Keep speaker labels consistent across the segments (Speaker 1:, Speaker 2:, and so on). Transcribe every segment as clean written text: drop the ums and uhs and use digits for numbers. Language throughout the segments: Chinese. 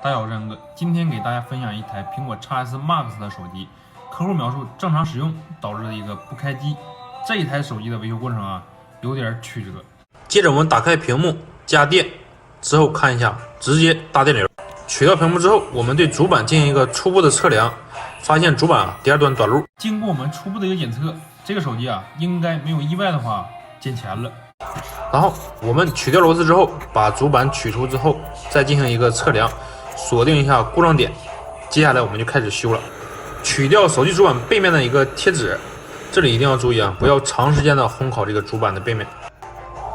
Speaker 1: 大家好，我是杨哥，今天给大家分享一台苹果 XS Max 的手机，客户描述正常使用导致的一个不开机。这一台手机的维修过程啊，有点曲折。
Speaker 2: 接着我们打开屏幕，加电之后看一下，直接大电流。取掉屏幕之后，我们对主板进行一个初步的测量，发现主板第二端短路。
Speaker 1: 经过我们初步的一个检测，这个手机啊，应该没有意外的话捡钱了。
Speaker 2: 然后我们取掉螺丝之后，把主板取出之后，再进行一个测量，锁定一下故障点。接下来我们就开始修了。取掉手机主板背面的一个贴纸，这里一定要注意啊，不要长时间的烘烤这个主板的背面。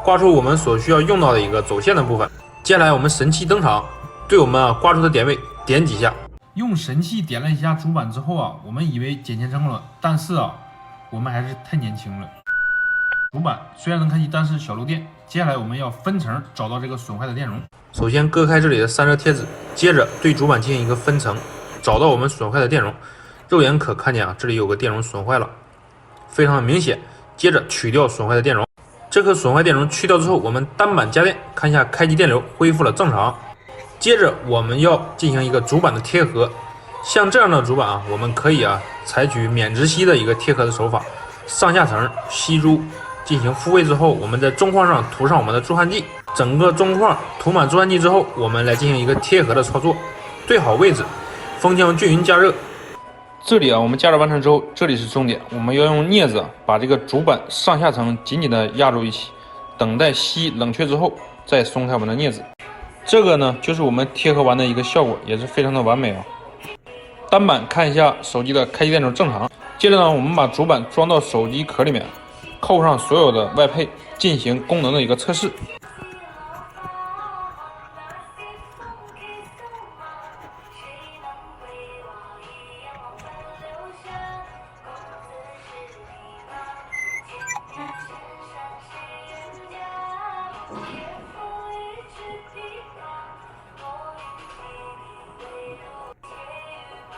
Speaker 2: 刮出我们所需要用到的一个走线的部分。接下来我们神器登场，对我们刮出的点位点几下。
Speaker 1: 用神器点了一下主板之后啊，我们以为捡钱成功了，但是啊，我们还是太年轻了。主板虽然能开机，但是小漏电。接下来我们要分层找到这个损坏的电容。
Speaker 2: 首先割开这里的散热贴纸，接着对主板进行一个分层，找到我们损坏的电容。肉眼可看见啊，这里有个电容损坏了，非常的明显。接着取掉损坏的电容。这颗损坏电容去掉之后，我们单板加电，看一下开机电流恢复了正常。接着我们要进行一个主板的贴合，像这样的主板啊，我们可以采取免直吸的一个贴合的手法，上下层吸珠进行复位之后，我们在中框上涂上我们的助焊剂，整个中框涂满助焊剂之后，我们来进行一个贴合的操作，对好位置，封箱均匀加热。这里我们加热完成之后，这里是重点，我们要用镊子把这个主板上下层紧紧的压住一起，等待吸冷却之后再松开我们的镊子。这个呢，就是我们贴合完的一个效果，也是非常的完美啊。单板看一下手机的开机电流正常。接着呢，我们把主板装到手机壳里面，扣上所有的外配，进行功能的一个测试。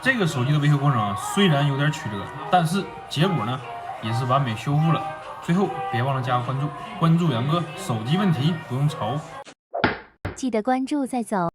Speaker 1: 这个手机的维修过程啊，虽然有点曲折，但是结果呢也是完美修复了。最后别忘了加个关注，关注杨哥，手机问题不用愁。
Speaker 3: 记得关注再走。